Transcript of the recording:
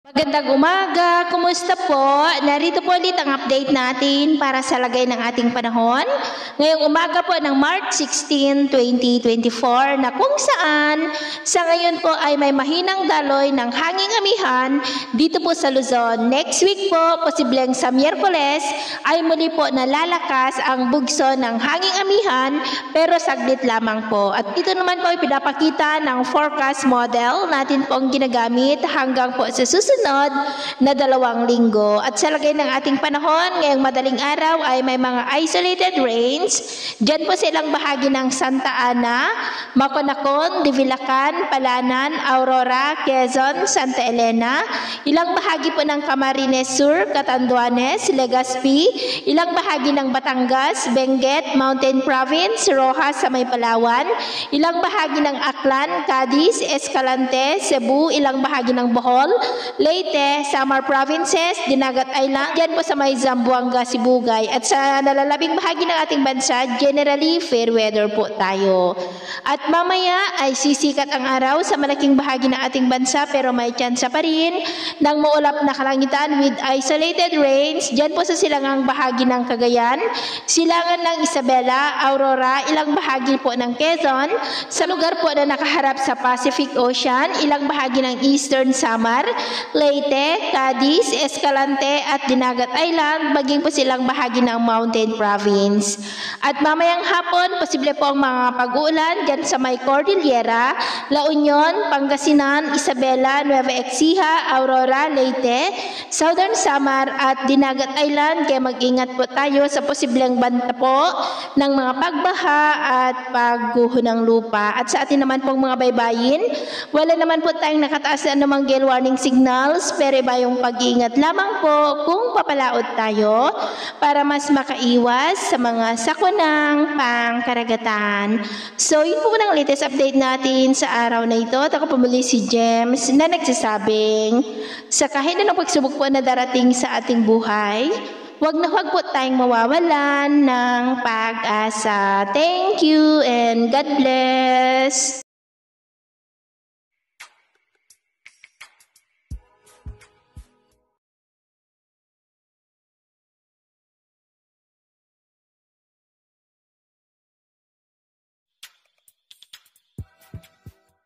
Magandang umaga, kumusta po? Narito po ulit ang update natin para sa lagay ng ating panahon. Ngayong umaga po ng March 16, 2024 na kung saan sa ngayon po ay may mahinang daloy ng hanging amihan dito po sa Luzon. Next week po, posibleng sa Miyerkules ay muli po nalalakas ang bugso ng hanging amihan pero saglit lamang po. At ito naman po ay pinapakita ng forecast model natin po ang ginagamit hanggang po sa susunod na 2 linggo. At sa lagay ng ating panahon, ngayong madaling araw ay may mga isolated rains. Diyan po sa ilang bahagi ng Santa Ana, Maconacon, Divilacan, Palanan, Aurora, Quezon, Santa Elena, ilang bahagi po ng Camarines Sur, Catanduanes, Legazpi, ilang bahagi ng Batangas, Benguet, Mountain Province, Rojas sa may Palawan, ilang bahagi ng Aklan, Cadiz, Escalante, Cebu, ilang bahagi ng Bohol, Leyte, Samar Provinces, Dinagat Island, dyan po sa may Zamboanga, Sibugay. At sa nalalabing bahagi ng ating bansa, generally fair weather po tayo. At mamaya ay sisikat ang araw sa malaking bahagi ng ating bansa pero may tsansa pa rin ng maulap na kalangitan with isolated rains. Dyan po sa silangang bahagi ng Cagayan, silangan ng Isabela, Aurora, ilang bahagi po ng Quezon, sa lugar po na nakaharap sa Pacific Ocean, ilang bahagi ng Eastern Samar, Leyte, Cadiz, Escalante at Dinagat Island, maging po silang bahagi ng Mountain Province. At mamayang hapon, posible po ang mga pag-uulan dyan sa may Cordillera, La Union, Pangasinan, Isabela, Nueva Ecija, Aurora, Leyte, Southern Samar at Dinagat Island. Kaya mag-ingat po tayo sa posibleng banta po ng mga pagbaha at pagguho ng lupa. At sa atin naman pong mga baybayin, wala naman po tayong nakataas na anumang gale warning signals, pero iba yung pag-iingat lamang po kung papalaot tayo para mas makaiwas sa mga sakunang pangkaragatan. So, yun po ng latest update natin sa araw na ito. At ako pumuli si James na nagsasabing sa kahit anong pagsubok po na darating sa ating buhay, huwag po tayong mawawalan ng pag-asa. Thank you and God bless.